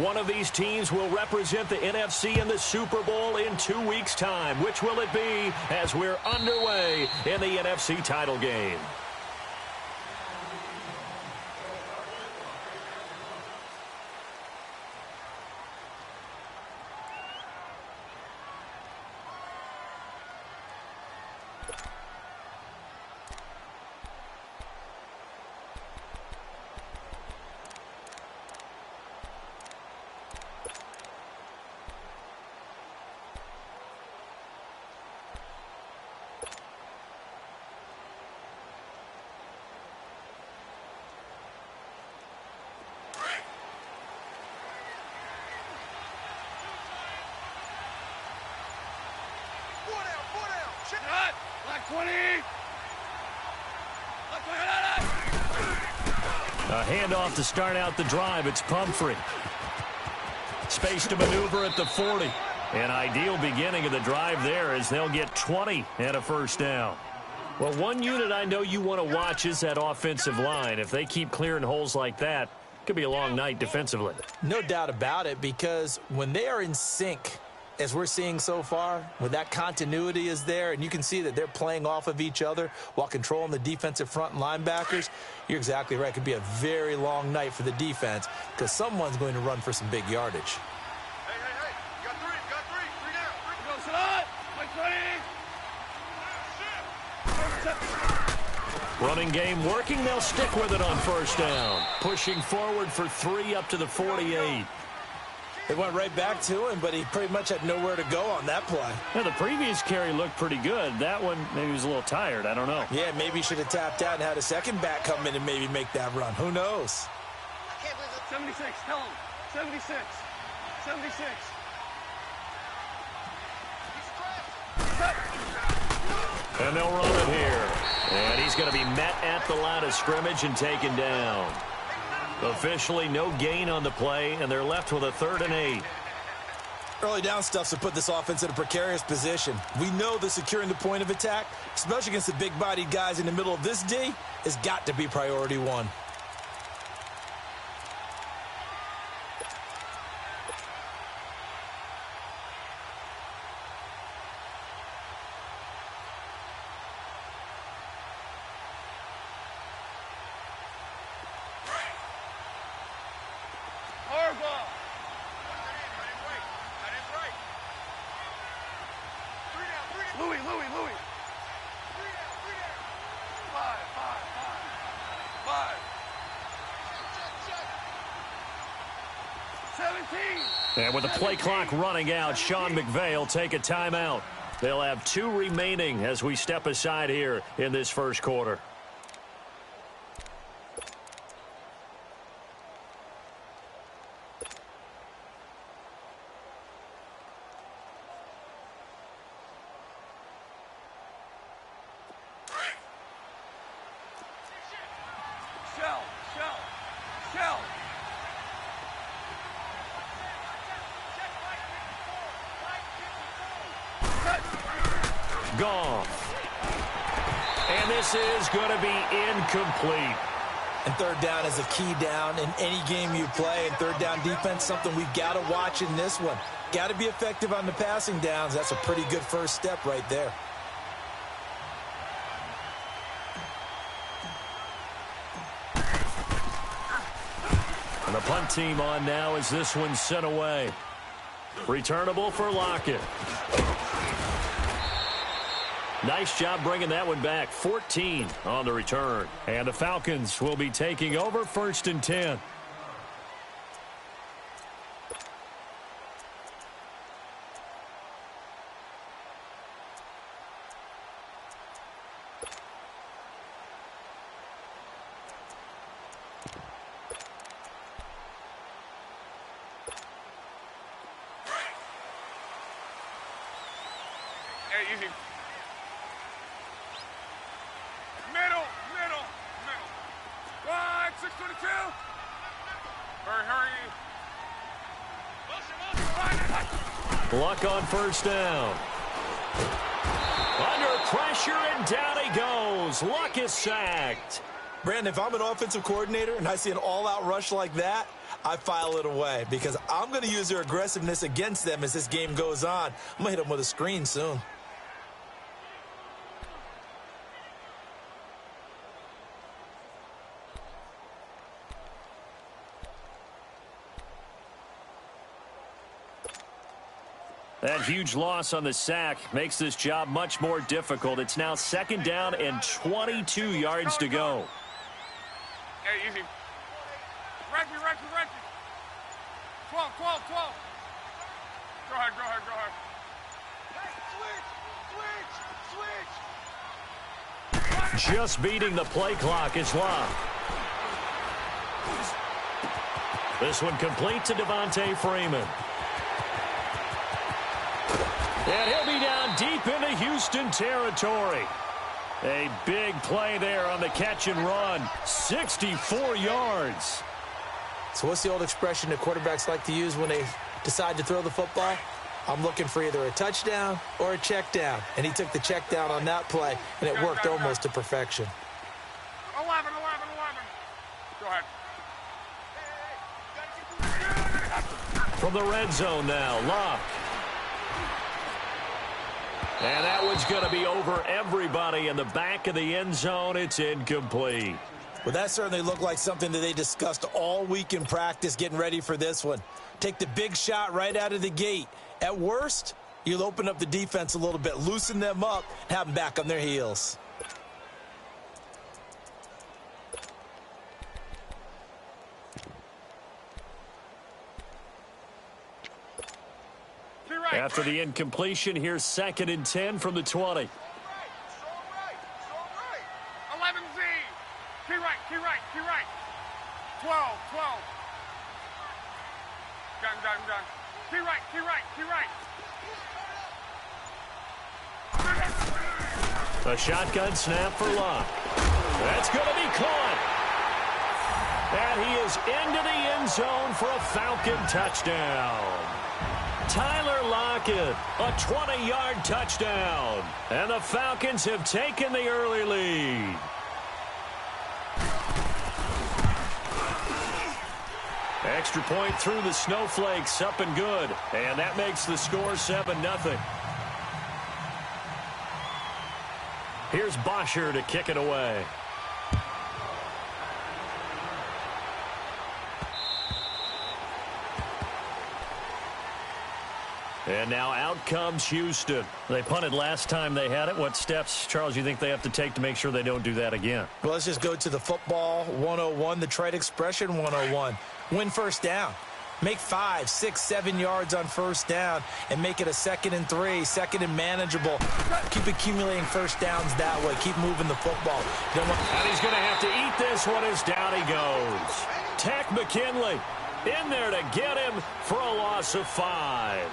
One of these teams will represent the NFC in the Super Bowl in 2 weeks' time. Which will it be as we're underway in the NFC title game? A handoff to start out the drive. It's Pumphrey. Space to maneuver at the 40. An ideal beginning of the drive there as they'll get 20 and a first down. Well, one unit I know you want to watch is that offensive line. If they keep clearing holes like that, it could be a long night defensively. No doubt about it, because when they are in sync, as we're seeing so far, when that continuity is there and you can see that they're playing off of each other while controlling the defensive front and linebackers, you're exactly right. It could be a very long night for the defense because someone's going to run for some big yardage. Hey, you got three. Three down. Running game working. They'll stick with it on first down. Pushing forward for 3 up to the 48. They went right back to him, but he pretty much had nowhere to go on that play. Yeah, the previous carry looked pretty good. That one, maybe he was a little tired. I don't know. Yeah, maybe he should have tapped out and had a second back come in and maybe make that run. Who knows? I can't believe it. 76, tell him. 76. 76. And they'll run it here. And he's going to be met at the line of scrimmage and taken down. Officially no gain on the play, and they're left with a 3rd and 8. Early down stuffs to put this offense in a precarious position. We know that securing the point of attack, especially against the big-bodied guys in the middle of this D, has got to be priority one. And with the play clock running out, Sean McVay will take a timeout. They'll have 2 remaining as we step aside here in this first quarter. Gone. And this is going to be incomplete. And 3rd down is a key down in any game you play. And 3rd down defense, something we've got to watch in this one. Got to be effective on the passing downs. That's a pretty good first step right there. And the punt team on now as this one's sent away. Returnable for Lockett. Nice job bringing that one back. 14 on the return. And the Falcons will be taking over 1st and 10. Hey, easy. Middle. 622. Hurry. Luck on first down. Under pressure, and down he goes. Luck is sacked. Brandon, if I'm an offensive coordinator and I see an all-out rush like that, I file it away because I'm going to use their aggressiveness against them as this game goes on. I'm going to hit them with a screen soon. That huge loss on the sack makes this job much more difficult. It's now 2nd down and 22 yards to go. Hey, easy. Reggie. 12. Go ahead. Hey, switch. Just beating the play clock is Locke. This one complete to Devontae Freeman. And he'll be down deep into Houston territory. A big play there on the catch and run. 64 yards. So what's the old expression that quarterbacks like to use when they decide to throw the football? I'm looking for either a touchdown or a check down. And he took the check down on that play, and it worked almost to perfection. 11. Go ahead. From the red zone now, Locke. And that one's going to be over everybody in the back of the end zone. It's incomplete. Well, that certainly looked like something that they discussed all week in practice getting ready for this one. Take the big shot right out of the gate. At worst, you'll open up the defense a little bit, loosen them up, have them back on their heels. After the incompletion, here's 2nd and 10 from the 20. 11Z. Key right. 12. Done. Key right. A shotgun snap for Locke. That's going to be caught. And he is into the end zone for a Falcon touchdown. Tyler Lockett, a 20-yard touchdown. And the Falcons have taken the early lead. Extra point through the snowflakes, up and good. And that makes the score 7-0. Here's Bosher to kick it away. And now out comes Houston. They punted last time they had it. What steps, Charles, you think they have to take to make sure they don't do that again? Well, let's just go to the football 101, the trade expression 101. Win first down. Make 5, 6, 7 yards on first down and make it a 2nd and 3, 2nd and manageable. Keep accumulating first downs that way. Keep moving the football. And he's going to have to eat this one as down he goes. Tech McKinley in there to get him for a loss of 5.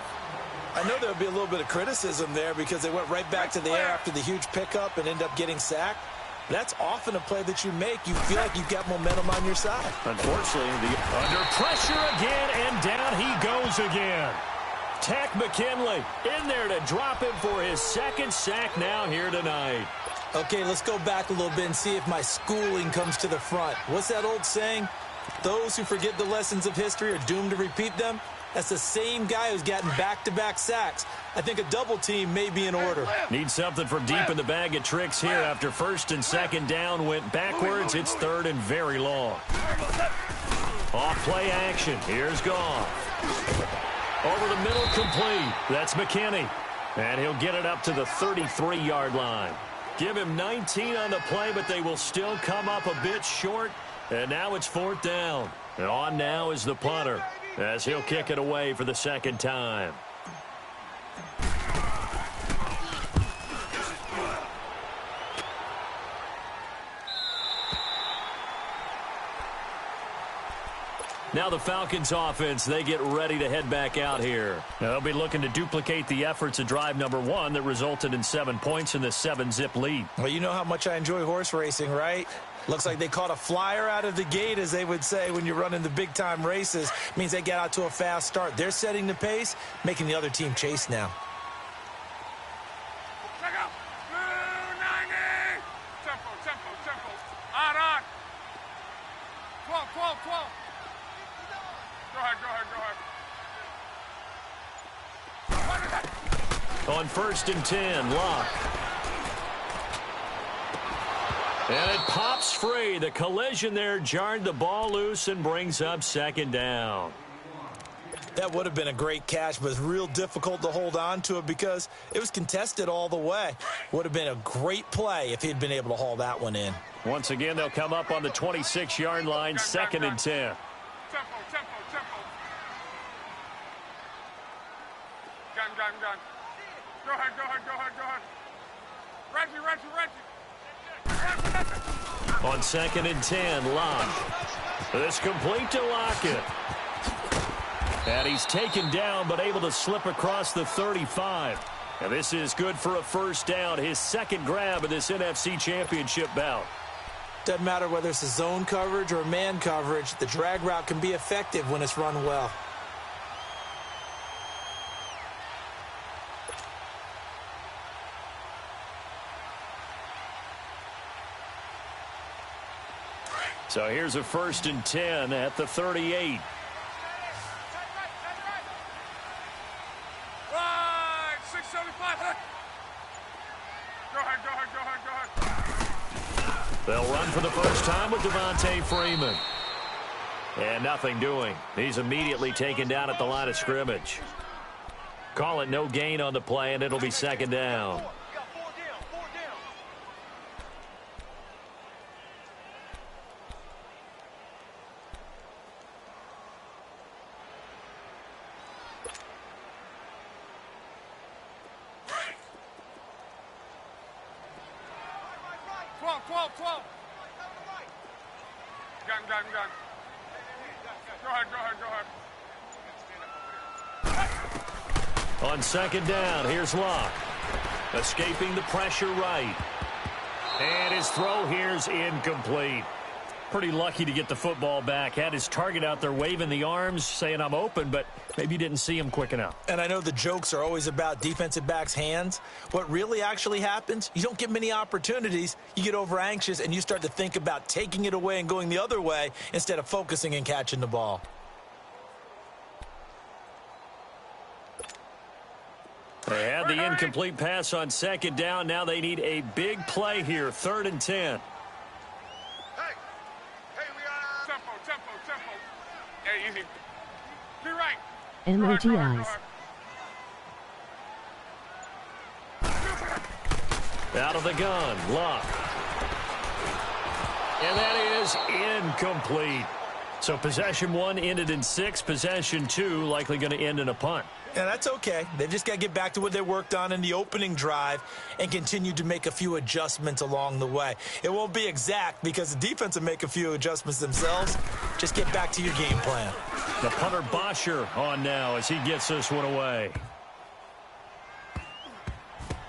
I know there'll be a little bit of criticism there because they went right back to the air after the huge pickup and end up getting sacked. That's often a play that you make. You feel like you've got momentum on your side. Unfortunately, under pressure again, and down he goes again. Tech McKinley in there to drop him for his 2nd sack now here tonight. Okay, let's go back a little bit and see if my schooling comes to the front. What's that old saying? Those who forget the lessons of history are doomed to repeat them. That's the same guy who's gotten back-to-back sacks. I think a double team may be in order. Need something from deep in the bag of tricks here. After 1st and 2nd down went backwards, it's 3rd and very long. Off play action. Here's Goff. Over the middle, complete. That's McKinney. And he'll get it up to the 33-yard line. Give him 19 on the play, but they will still come up a bit short. And now it's 4th down. And on now is the punter, as he'll kick it away for the 2nd time. Now the Falcons offense, they get ready to head back out here. They'll be looking to duplicate the efforts of drive number 1 that resulted in 7 points in the 7-zip lead. Well, you know how much I enjoy horse racing, right? Looks like they caught a flyer out of the gate, as they would say when you're running the big-time races. Means they get out to a fast start. They're setting the pace, making the other team chase now. Check out. 290. Tempo. On. 12. On 1st and 10, Locke. And it pops free. The collision there jarred the ball loose and brings up 2nd down. That would have been a great catch, but it's real difficult to hold on to it because it was contested all the way. Would have been a great play if he'd been able to haul that one in. Once again, they'll come up on the 26-yard line, 2nd and 10. Tempo. Gun. Go ahead. Reggie. On 2nd and 10, Locke. This complete to Lockett. And he's taken down, but able to slip across the 35. And this is good for a 1st down, his 2nd grab of this NFC Championship bout. Doesn't matter whether it's a zone coverage or a man coverage, the drag route can be effective when it's run well. So here's a 1st and 10 at the 38. Right, 675. Go ahead. They'll run for the first time with Devontae Freeman. And nothing doing. He's immediately taken down at the line of scrimmage. Call it no gain on the play, and it'll be 2nd down. Gun. Go ahead. On 2nd down, here's Locke. Escaping the pressure right. And his throw here's incomplete. Pretty lucky to get the football back. Had his target out there waving the arms, saying I'm open, but maybe didn't see him quick enough. And I know the jokes are always about defensive backs' hands. What really actually happens, you don't get many opportunities. You get over anxious, and you start to think about taking it away and going the other way instead of focusing and catching the ball. They had the incomplete pass on 2nd down. Now they need a big play here, 3rd and 10. Tempo. Hey, easy. Be right. MOGIs. Out of the gun, Locke. And that is incomplete. So possession 1 ended in 6. Possession 2 likely going to end in a punt. And that's okay. They've just got to get back to what they worked on in the opening drive and continue to make a few adjustments along the way. It won't be exact because the defense will make a few adjustments themselves. Just get back to your game plan. The punter Bosher on now as he gets this one away.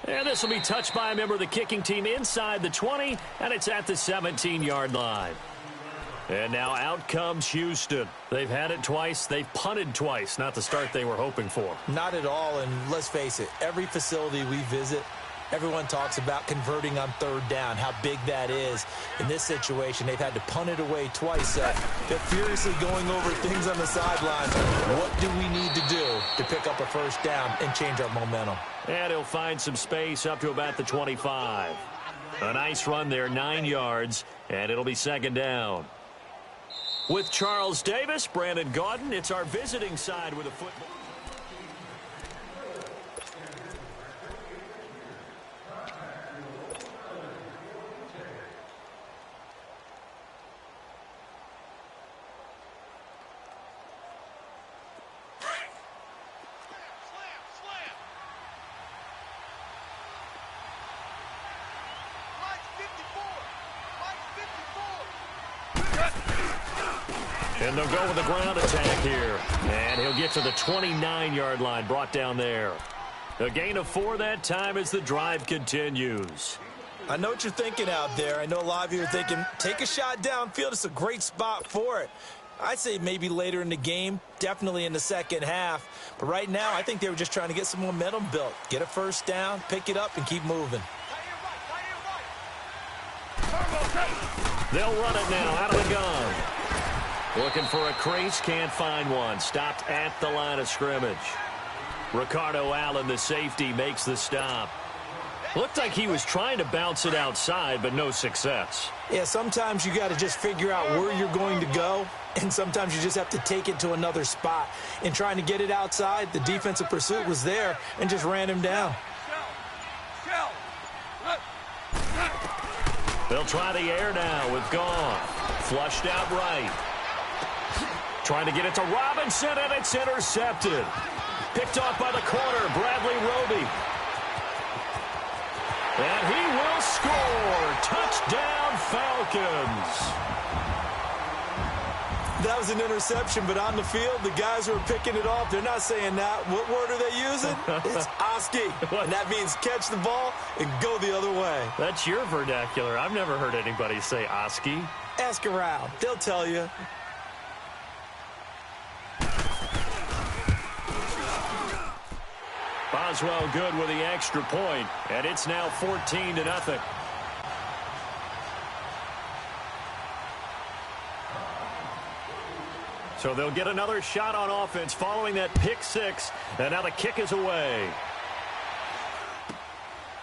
And this will be touched by a member of the kicking team inside the 20, and it's at the 17-yard line. And now out comes Houston. They've had it twice. They've punted twice. Not the start they were hoping for. Not at all, and let's face it, every facility we visit, everyone talks about converting on 3rd down, how big that is. In this situation, they've had to punt it away twice. They're furiously going over things on the sidelines. What do we need to do to pick up a 1st down and change our momentum? And he'll find some space up to about the 25. A nice run there, 9 yards, and it'll be 2nd down. With Charles Davis, Brandon Gaudin, it's our visiting side with a football. And they'll go with the ground attack here. And he'll get to the 29-yard line, brought down there. A gain of 4 that time as the drive continues. I know what you're thinking out there. I know a lot of you are thinking, take a shot downfield. It's a great spot for it. I'd say maybe later in the game, definitely in the second half. But right now, I think they were just trying to get some momentum built. Get a 1st down, pick it up, and keep moving. They'll run it now out of the gun. Looking for a crease, can't find one. Stopped at the line of scrimmage. Ricardo Allen, the safety, makes the stop. Looked like he was trying to bounce it outside, but no success. Yeah, sometimes you got to just figure out where you're going to go, and sometimes you just have to take it to another spot. In trying to get it outside, the defensive pursuit was there and just ran him down. They'll try the air now with Goff. Flushed out right. Trying to get it to Robinson, and it's intercepted. Picked off by the corner, Bradley Roby. And he will score. Touchdown, Falcons. That was an interception, but on the field, the guys who are picking it off, they're not saying that. What word are they using? It's Oski. And that means catch the ball and go the other way. That's your vernacular. I've never heard anybody say Oski. Ask around. They'll tell you. Boswell good with the extra point, and it's now 14-0. So they'll get another shot on offense following that pick six, and now the kick is away.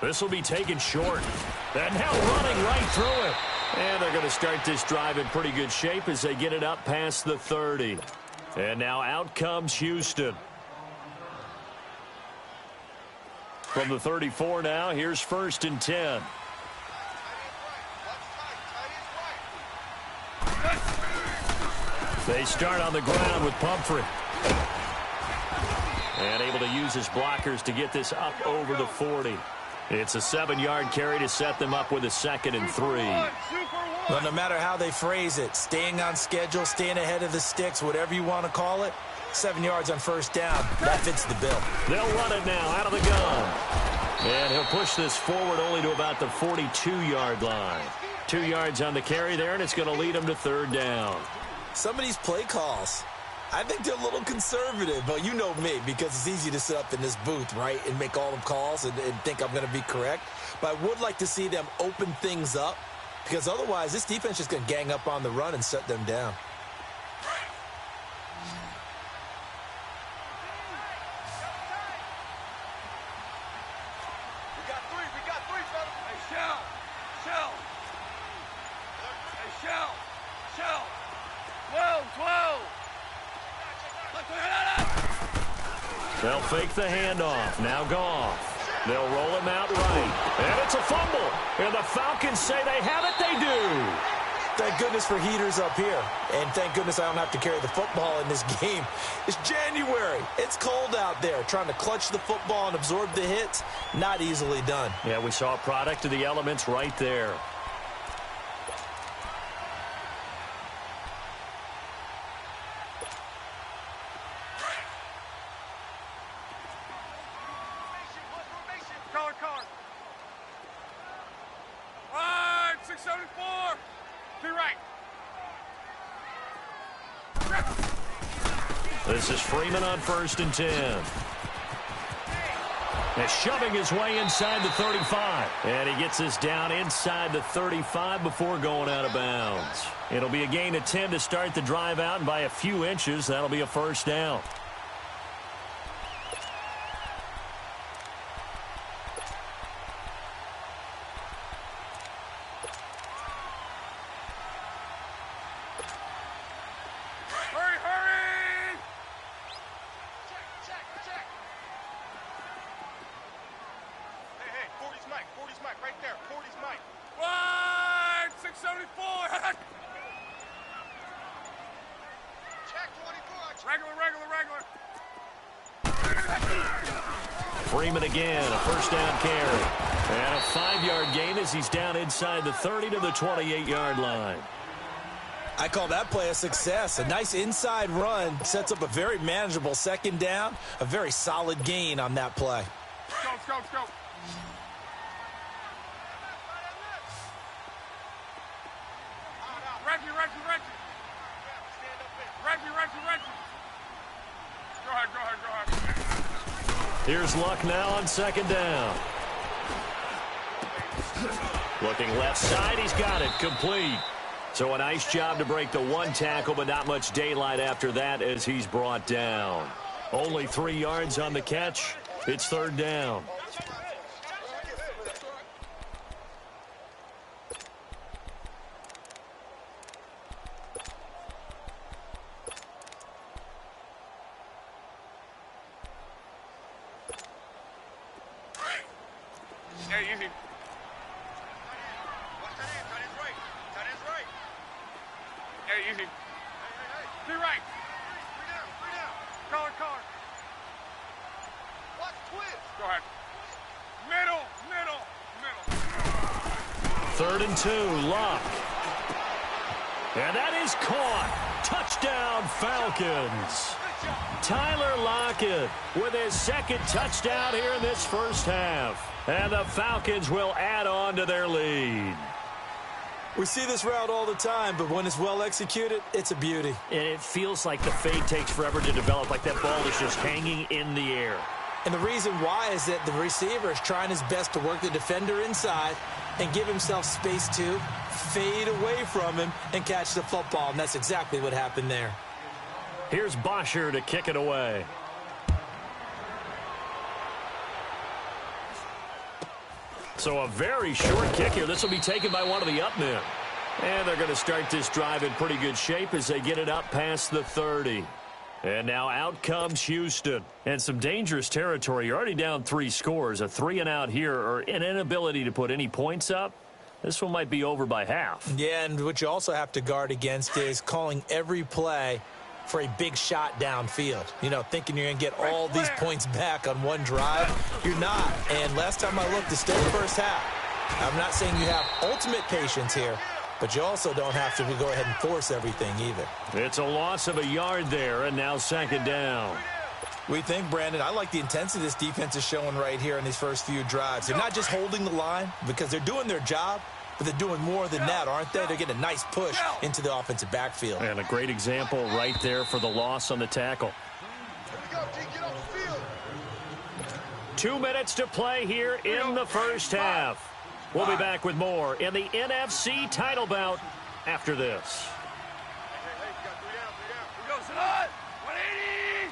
This will be taken short. And now running right through it. And they're going to start this drive in pretty good shape as they get it up past the 30. And now out comes Houston. From the 34 now, here's 1st and 10. They start on the ground with Pumphrey. And able to use his blockers to get this up over the 40. It's a 7-yard carry to set them up with a 2nd and 3. Well, no matter how they phrase it, staying on schedule, staying ahead of the sticks, whatever you want to call it, 7 yards on 1st down. That fits the bill. They'll run it now out of the gun. And he'll push this forward only to about the 42-yard line. 2 yards on the carry there, and it's going to lead them to 3rd down. Some of these play calls, I think they're a little conservative, but you know me, because it's easy to sit up in this booth, right, and make all the calls and think I'm going to be correct. But I would like to see them open things up, because otherwise this defense is just going to gang up on the run and shut them down. They'll fake the handoff. Now Goff. They'll roll him out right. And it's a fumble. And the Falcons say they have it. They do. Thank goodness for heaters up here. And thank goodness I don't have to carry the football in this game. It's January. It's cold out there. Trying to clutch the football and absorb the hits, not easily done. Yeah, we saw a product of the elements right there. This is Freeman on 1st and 10. And shoving his way inside the 35. And he gets this down inside the 35 before going out of bounds. It'll be a gain of 10 to start the drive out, and by a few inches, that'll be a 1st down. Freeman again, a 1st down carry. And a 5-yard gain as he's down inside the 30 to the 28-yard line. I call that play a success. A nice inside run sets up a very manageable 2nd down. A very solid gain on that play. Let's go, let's go. Go ahead. Here's Luck now on 2nd down. Looking left side, he's got it, complete. So a nice job to break the one tackle, but not much daylight after that as he's brought down. Only 3 yards on the catch. It's third down. Hey, easy. Hey, easy. Be right. Three down. Collar. Watch twist. Go ahead. Middle. 3rd and 2, Luck. And that is caught. Touchdown, Falcons. Tyler Lockett with his second touchdown here in this first half. And the Falcons will add on to their lead. We see this route all the time, but when it's well executed, it's a beauty. And it feels like the fade takes forever to develop, like that ball is just hanging in the air. And the reason why is that the receiver is trying his best to work the defender inside and give himself space to fade away from him and catch the football, and that's exactly what happened there. Here's Bosher to kick it away. So a very short kick here. This will be taken by one of the up men. And they're going to start this drive in pretty good shape as they get it up past the 30. And now out comes Houston. And some dangerous territory. You're already down 3 scores. A 3-and-out here, or an inability to put any points up. This one might be over by half. Yeah, and what you also have to guard against is calling every play for a big shot downfield. You know, thinking you're going to get all these points back on one drive. You're not. And last time I looked, it's still the first half. I'm not saying you have ultimate patience here, but you also don't have to go ahead and force everything either. It's a loss of a yard there, and now 2nd down. We think, Brandon, I like the intensity this defense is showing right here in these first few drives. They're not just holding the line because they're doing their job, but they're doing more than that, aren't they? They're getting a nice push into the offensive backfield. And a great example right there for the loss on the tackle. 2 minutes to play here in the first half. We'll be back with more in the NFC title bout after this. Go, Salah. 180.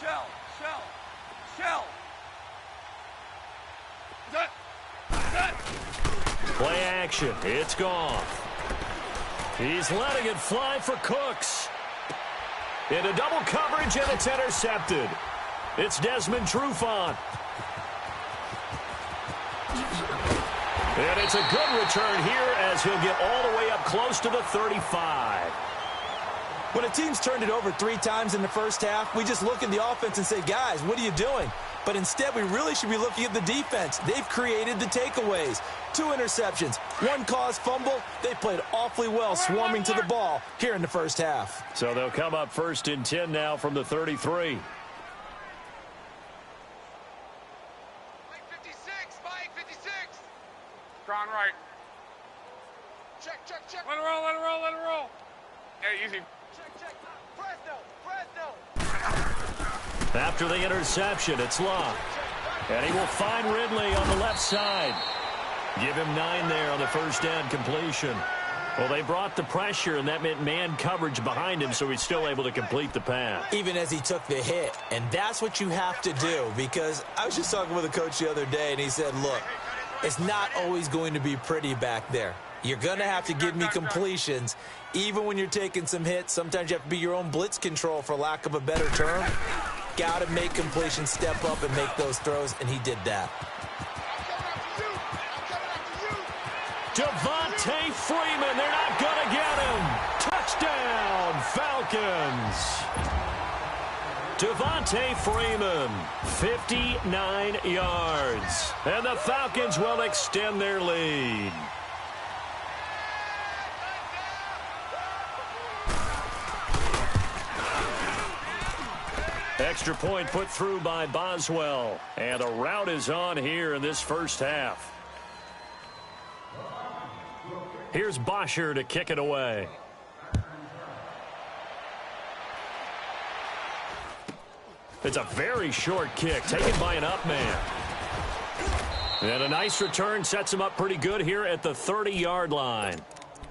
Shell. Play action. It's gone. He's letting it fly for Cooks. Into double coverage, and it's intercepted. It's Desmond Trufant. And it's a good return here as he'll get all the way up close to the 35. When a team's turned it over 3 times in the first half, we just look at the offense and say, guys, what are you doing? But instead, we really should be looking at the defense. They've created the takeaways. 2 interceptions, 1 caused fumble. They played awfully well swarming to the ball here in the first half. So they'll come up 1st and 10 now from the 33. Gone right. Check. Let it roll. Hey, easy. Check. Fresno. After the interception, it's Locke. And he will find Ridley on the left side. Give him 9 there on the first down completion. Well, they brought the pressure, and that meant man coverage behind him, so he's still able to complete the pass. Even as he took the hit. And that's what you have to do, because I was just talking with a coach the other day, and he said, look, it's not always going to be pretty back there. You're going to have to give me completions. Even when you're taking some hits, sometimes you have to be your own blitz control, for lack of a better term. Got to make completions, step up, and make those throws, and he did that. Devontae Freeman, they're not going to get him. Touchdown, Falcons. Devontae Freeman, 59 yards. And the Falcons will extend their lead. Extra point put through by Boswell. And the route is on here in this first half. Here's Bosher to kick it away. It's a very short kick taken by an up man. And a nice return sets him up pretty good here at the 30-yard line.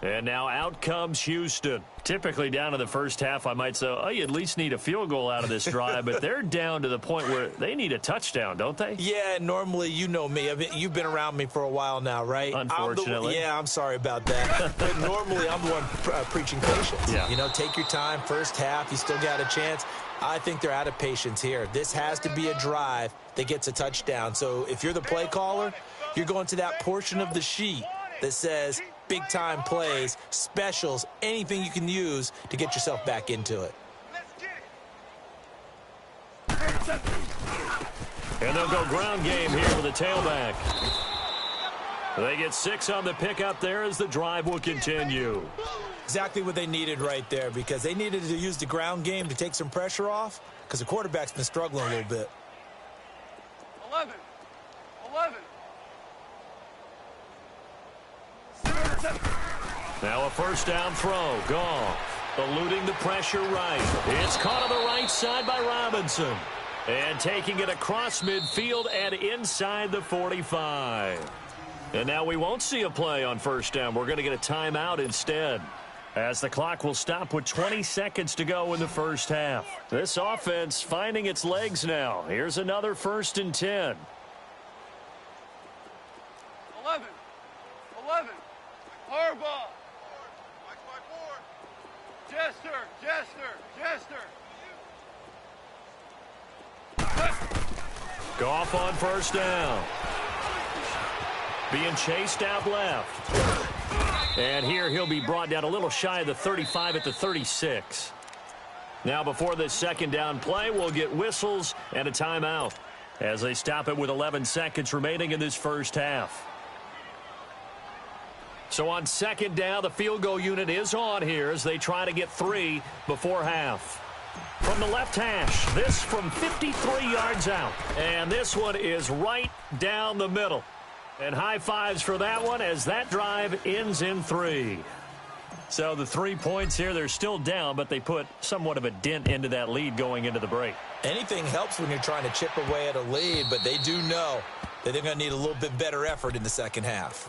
And now out comes Houston. Typically down in the first half, I might say, oh, you at least need a field goal out of this drive, but they're down to the point where they need a touchdown, don't they? Yeah, normally, you know me. You've been around me for a while now, right? Unfortunately. I'm sorry about that. But normally, I'm the one preaching patience. Yeah. You know, take your time. First half, you still got a chance. I think they're out of patience here. This has to be a drive that gets a touchdown. So if you're the play caller, you're going to that portion of the sheet that says big-time plays, specials, anything you can use to get yourself back into it. And they'll go ground game here with the tailback. They get 6 on the pickup there as the drive will continue. Exactly what they needed right there, because they needed to use the ground game to take some pressure off, because the quarterback's been struggling a little bit. 11. Now a first down throw. Goff eluding the pressure right. It's caught on the right side by Robinson. And taking it across midfield and inside the 45. And now we won't see a play on first down. We're going to get a timeout instead, as the clock will stop with 20 seconds to go in the first half. This offense finding its legs now. Here's another 1st and 10. 11. Harbaugh. Jester. Goff on first down. Being chased out left. And here he'll be brought down a little shy of the 35 at the 36. Now before this second down play, we'll get whistles and a timeout as they stop it with 11 seconds remaining in this first half. So on second down, the field goal unit is on here as they try to get 3 before half. From the left hash, this from 53 yards out. And this one is right down the middle. And high fives for that one as that drive ends in 3. So the 3 points here, they're still down, but they put somewhat of a dent into that lead going into the break. Anything helps when you're trying to chip away at a lead, but they do know that they're going to need a little bit better effort in the second half.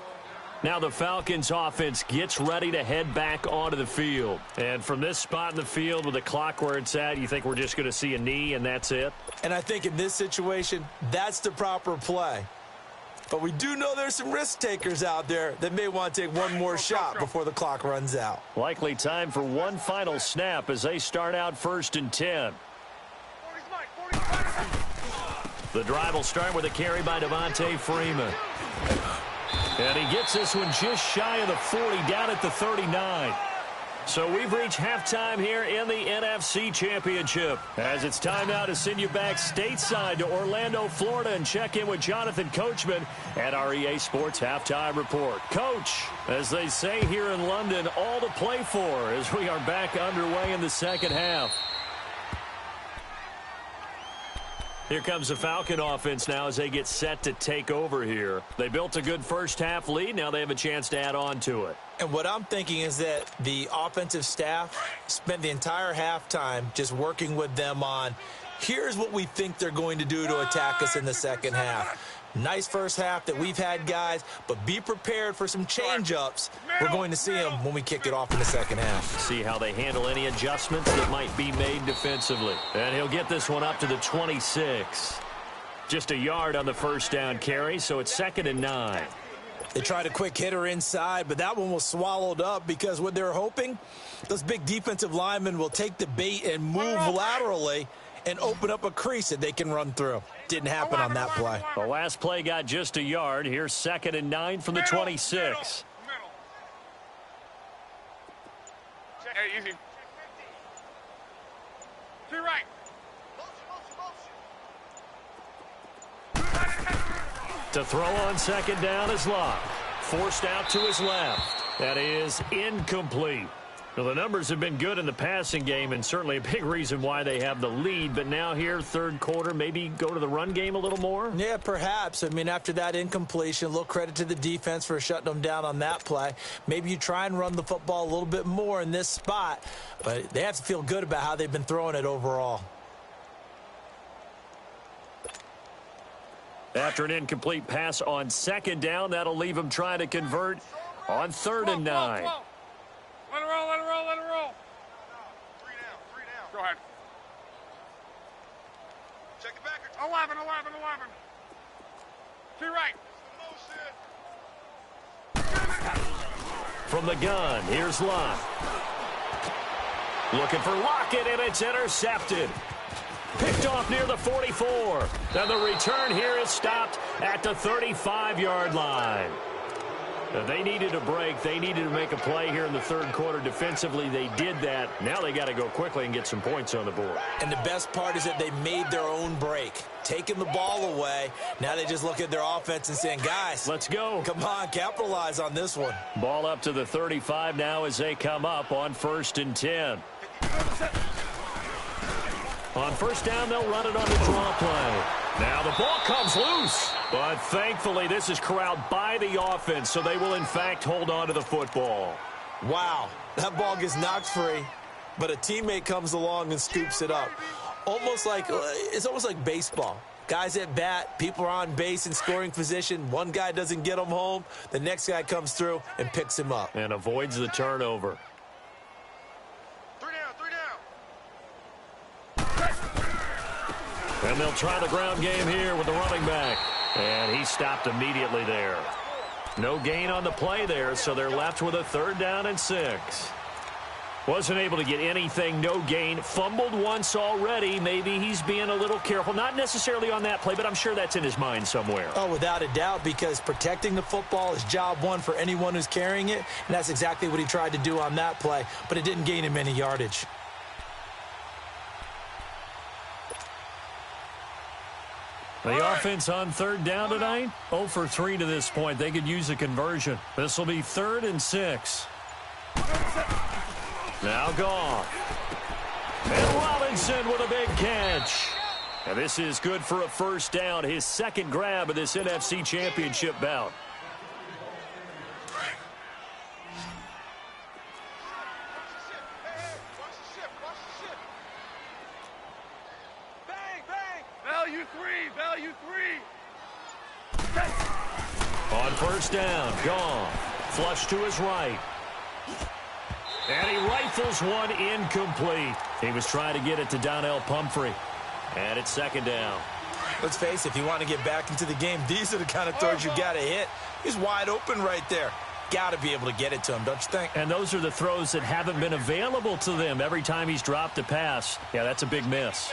Now the Falcons offense gets ready to head back onto the field. And from this spot in the field with the clock where it's at, you think we're just going to see a knee and that's it? And I think in this situation, that's the proper play. But we do know there's some risk takers out there that may want to take one more shot before the clock runs out. Likely time for one final snap as they start out 1st and 10. The drive will start with a carry by Devontae Freeman. And he gets this one just shy of the 40, down at the 39. So we've reached halftime here in the NFC Championship, as it's time now to send you back stateside to Orlando, Florida, and check in with Jonathan Coachman at our EA Sports Halftime Report. Coach, as they say here in London, all to play for as we are back underway in the second half. Here comes the Falcon offense now as they get set to take over here. They built a good first half lead. Now they have a chance to add on to it. And what I'm thinking is that the offensive staff spent the entire halftime just working with them on, here's what we think they're going to do to attack us in the second half. Nice first half that we've had, guys, but be prepared for some change-ups. We're going to see them when we kick it off in the second half. See how they handle any adjustments that might be made defensively. And he'll get this one up to the 26. Just a yard on the first down carry, so it's 2nd and 9. They tried a quick hitter inside, but that one was swallowed up because what they're hoping, those big defensive linemen will take the bait and move laterally and open up a crease that they can run through. Didn't happen on that play. The last play got just a yard. Here's 2nd and 9 from the 26. Hey, easy. To your right. To throw on 2nd down is Locke. Forced out to his left. That is incomplete. Well, the numbers have been good in the passing game and certainly a big reason why they have the lead. But now here, third quarter, maybe go to the run game a little more? Yeah, perhaps. I mean, after that incompletion, a little credit to the defense for shutting them down on that play. Maybe you try and run the football a little bit more in this spot. But they have to feel good about how they've been throwing it overall. After an incomplete pass on second down, that'll leave him trying to convert on 3rd and 9. Let it roll, let it roll, let it roll. 3 down. Go ahead. Check it back. 11. To your right. From the gun, here's Locke. Looking for Lockett, and it's intercepted. Picked off near the 44. And the return here is stopped at the 35-yard line. Now, they needed a break. They needed to make a play here in the 3rd quarter. Defensively, they did that. Now they got to go quickly and get some points on the board. And the best part is that they made their own break, taking the ball away. Now they just look at their offense and saying, guys, let's go. Come on, capitalize on this one. Ball up to the 35 now as they come up on 1st and 10. On 1st down, they'll run it on the draw play. Now the ball comes loose. But thankfully, this is corralled by the offense, so they will, in fact, hold on to the football. Wow, that ball gets knocked free, but a teammate comes along and scoops it up. It's almost like baseball. Guys at bat, people are on base in scoring position. One guy doesn't get him home. The next guy comes through and picks him up. And avoids the turnover. 3 down. And they'll try the ground game here with the running back. And he stopped immediately there. No gain on the play there, so they're left with a 3rd down and 6. Wasn't able to get anything, no gain. Fumbled once already. Maybe he's being a little careful. Not necessarily on that play, but I'm sure that's in his mind somewhere. Oh, without a doubt, because protecting the football is job one for anyone who's carrying it, and that's exactly what he tried to do on that play, but it didn't gain him any yardage. The offense on 3rd down tonight, 0 for 3 to this point. They could use a conversion. This will be 3rd and 6. Now Goff. And Robinson with a big catch. And this is good for a 1st down, his 2nd grab of this NFC Championship bout. Value 3. On 1st down, Goff. Flush to his right. And he rifles one incomplete. He was trying to get it to Donnell Pumphrey. And it's 2nd down. Let's face it, if you want to get back into the game, these are the kind of throws you got to hit. He's wide open right there. Got to be able to get it to him, don't you think? And those are the throws that haven't been available to them every time he's dropped a pass. Yeah, that's a big miss.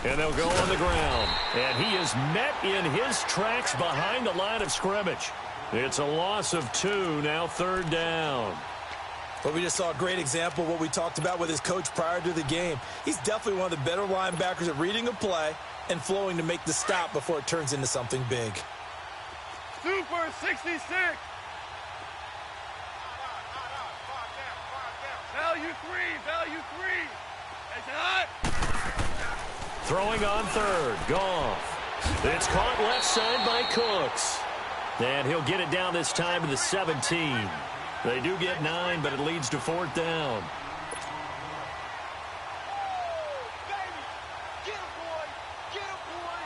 And they'll go on the ground. And he is met in his tracks behind the line of scrimmage. It's a loss of 2, now 3rd down. But we just saw a great example of what we talked about with his coach prior to the game. He's definitely one of the better linebackers at reading a play and flowing to make the stop before it turns into something big. Super 66. Value 3. It's hot. Throwing on 3rd, Goff. It's caught left side by Cooks. And he'll get it down this time to the 17. They do get 9, but it leads to 4th down.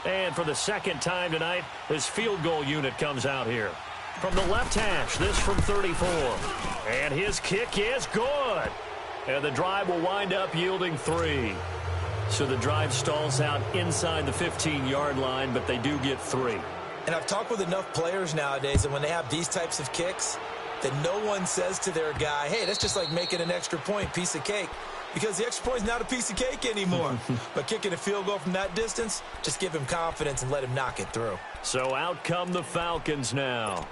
And for the 2nd time tonight, his field goal unit comes out here. From the left hash, this from 34. And his kick is good. And the drive will wind up yielding 3. So the drive stalls out inside the 15-yard line, but they do get 3. And I've talked with enough players nowadays that when they have these types of kicks, that no one says to their guy, hey, that's just like making an extra point, piece of cake. Because the extra point is not a piece of cake anymore. But kicking a field goal from that distance, just give him confidence and let him knock it through. So out come the Falcons now.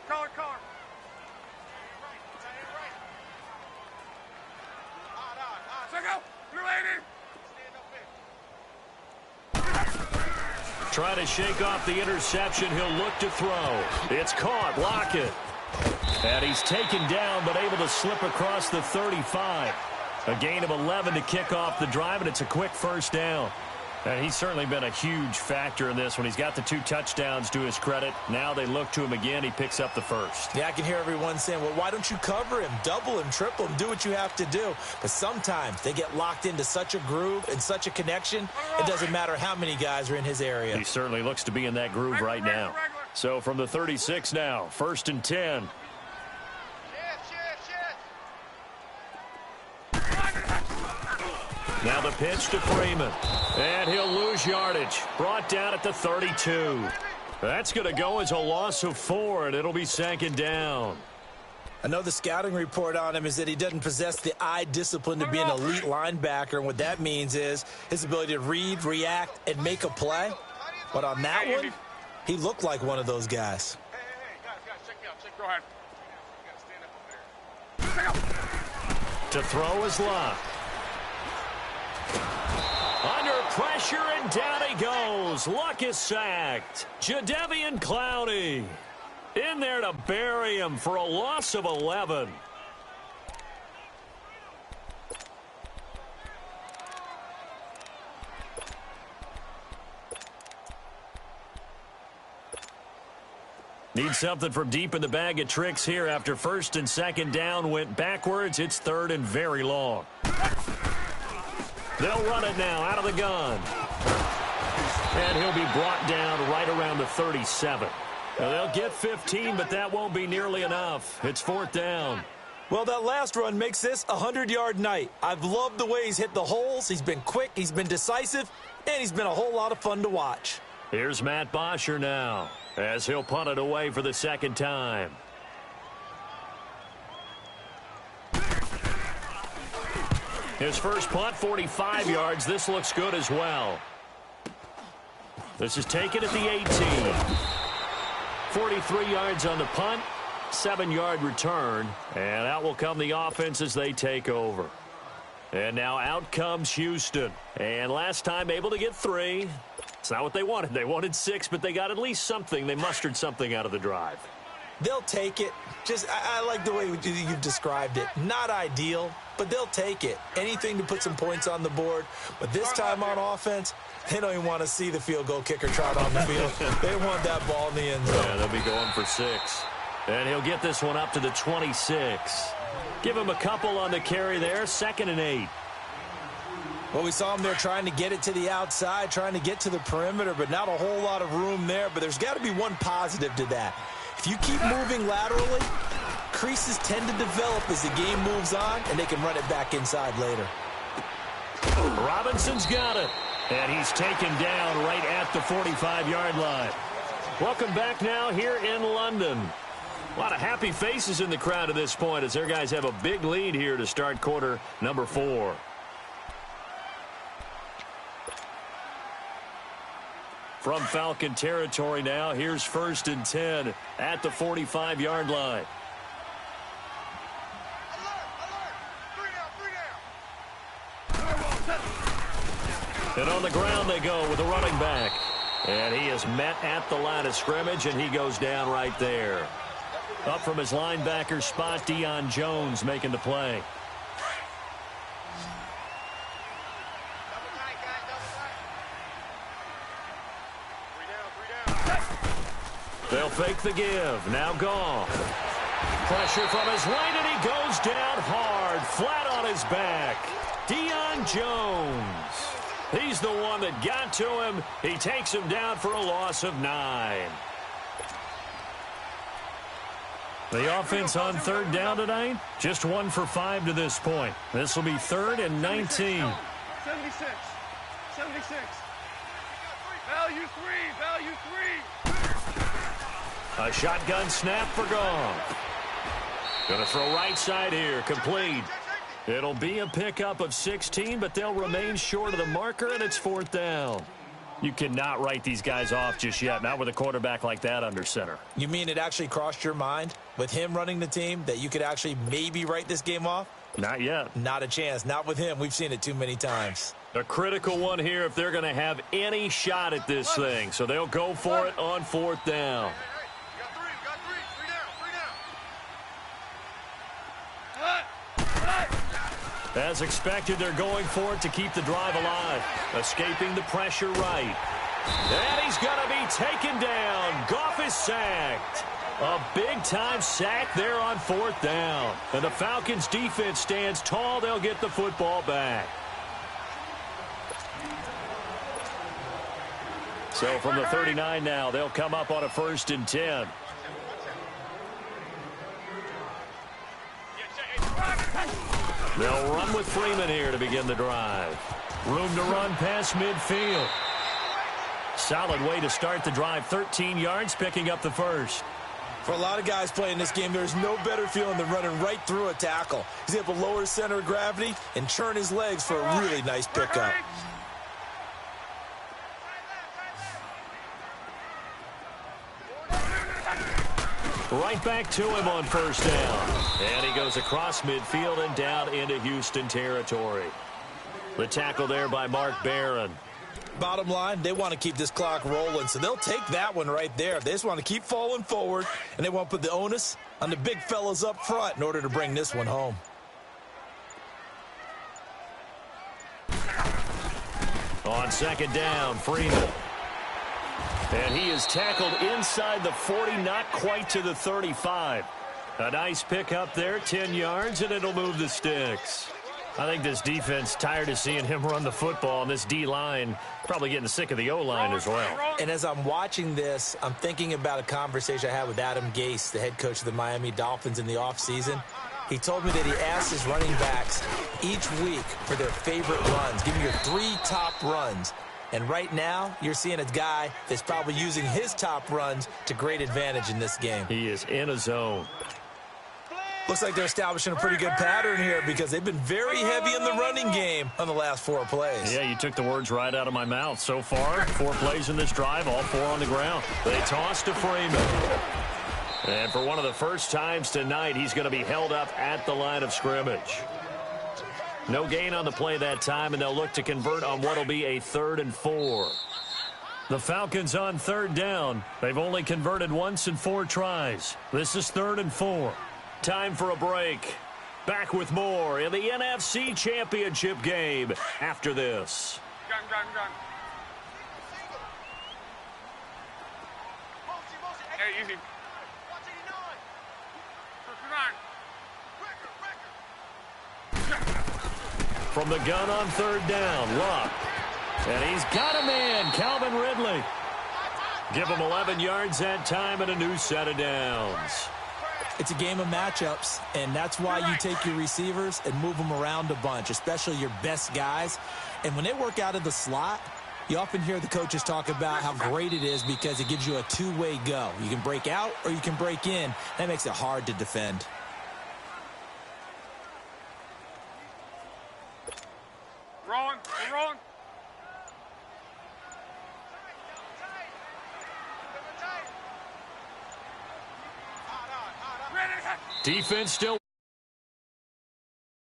Collar. Go. Trying to shake off the interception. He'll look to throw. It's caught. Lockett. And he's taken down, but able to slip across the 35. A gain of 11 to kick off the drive, and it's a quick first down. And he's certainly been a huge factor in this one. He's got the 2 touchdowns to his credit. Now they look to him again. He picks up the first. Yeah, I can hear everyone saying, well, why don't you cover him, double him, triple him, do what you have to do. But sometimes they get locked into such a groove and such a connection, it doesn't matter how many guys are in his area. He certainly looks to be in that groove right now. So from the 36 now, 1st and 10. Now the pitch to Freeman. And he'll lose yardage. Brought down at the 32. That's going to go as a loss of 4, and it'll be 2nd down. I know the scouting report on him is that he doesn't possess the eye discipline to be an elite linebacker, and what that means is his ability to read, react, and make a play. But on that one, he looked like one of those guys. Hey, guys, check me out. Go ahead. You got to stand up up there. To throw is Luck. Under pressure, and down he goes. Luck is sacked. Jadeveon Clowney in there to bury him for a loss of 11. Need something from deep in the bag of tricks here after 1st and 2nd down went backwards. It's 3rd and very long. They'll run it now out of the gun. And he'll be brought down right around the 37. Now they'll get 15, but that won't be nearly enough. It's 4th down. Well, that last run makes this a 100-yard night. I've loved the way he's hit the holes. He's been quick, he's been decisive, and he's been a whole lot of fun to watch. Here's Matt Bosher now as he'll punt it away for the 2nd time. His first punt, 45 yards. This looks good as well. This is taken at the 18. 43 yards on the punt, 7-yard return, and out will come the offense as they take over. And now out comes Houston. And last time able to get 3. It's not what they wanted. They wanted 6, but they got at least something. They mustered something out of the drive. They'll take it. I like the way you've described it. Not ideal, but they'll take it. Anything to put some points on the board. But this time on offense, they don't even want to see the field goal kicker trot on the field. They want that ball in the end zone. Yeah, they'll be going for 6. And he'll get this one up to the 26. Give him a couple on the carry there. 2nd and 8. Well, we saw him there trying to get it to the outside, trying to get to the perimeter, but not a whole lot of room there. But there's got to be one positive to that. If you keep moving laterally, creases tend to develop as the game moves on, and they can run it back inside later. Robinson's got it, and he's taken down right at the 45-yard line. Welcome back now here in London. A lot of happy faces in the crowd at this point as their guys have a big lead here to start quarter number 4. From Falcon territory now, here's 1st and 10 at the 45-yard line. And on the ground they go with a running back. And he is met at the line of scrimmage, and he goes down right there. Up from his linebacker spot, Deion Jones making the play. They'll fake the give. Now Goff. Pressure from his right, and he goes down hard, flat on his back. Deion Jones. He's the one that got to him. He takes him down for a loss of 9. The offense on 3rd down tonight, just 1 for 5 to this point. This will be 3rd and 19. 76. Value 3. A shotgun snap for Goff. Going to throw right side here, complete. It'll be a pickup of 16, but they'll remain short of the marker, and it's 4th down. You cannot write these guys off just yet, not with a quarterback like that under center. You mean it actually crossed your mind with him running the team that you could actually maybe write this game off? Not yet. Not a chance. Not with him. We've seen it too many times. A critical one here if they're going to have any shot at this thing. So they'll go for it on 4th down. As expected, they're going for it to keep the drive alive. Escaping the pressure right. And he's going to be taken down. Goff is sacked. A big-time sack there on 4th down. And the Falcons' defense stands tall. They'll get the football back. So from the 39 now, they'll come up on a 1st and 10. They'll run with Freeman here to begin the drive. Room to run past midfield. Solid way to start the drive. 13 yards, picking up the first. For a lot of guys playing this game, there's no better feeling than running right through a tackle. He's able to lower his center of gravity and churn his legs for a really nice pickup. Right back to him on 1st down. And he goes across midfield and down into Houston territory. The tackle there by Mark Barron. Bottom line, they want to keep this clock rolling, so they'll take that one right there. They just want to keep falling forward, and they want to put the onus on the big fellas up front in order to bring this one home. On 2nd down, Freeman. And he is tackled inside the 40, not quite to the 35. A nice pickup there, 10 yards, and it'll move the sticks. I think this defense tired of seeing him run the football, and this D-line probably getting sick of the O-line as well. And as I'm watching this, I'm thinking about a conversation I had with Adam Gase, the head coach of the Miami Dolphins in the offseason. He told me that he asked his running backs each week for their favorite runs. Give me your 3 top runs. And right now, you're seeing a guy that's probably using his top runs to great advantage in this game. He is in a zone. Looks like they're establishing a pretty good pattern here because they've been very heavy in the running game on the last 4 plays. Yeah, you took the words right out of my mouth. So far, 4 plays in this drive, all 4 on the ground. They toss to Freeman. And for one of the first times tonight, he's going to be held up at the line of scrimmage. No gain on the play that time, and they'll look to convert on what will be a 3rd and 4. The Falcons on 3rd down. They've only converted once in 4 tries. This is 3rd and 4. Time for a break. Back with more in the NFC Championship game after this. Gun. Hey, easy. From the gun on 3rd down, Luck. And he's got a man, Calvin Ridley. Give him 11 yards that time and a new set of downs. It's a game of matchups, and that's why you take your receivers and move them around a bunch, especially your best guys. And when they work out of the slot, you often hear the coaches talk about how great it is because it gives you a 2-way go. You can break out or you can break in. That makes it hard to defend. We're rolling. Defense still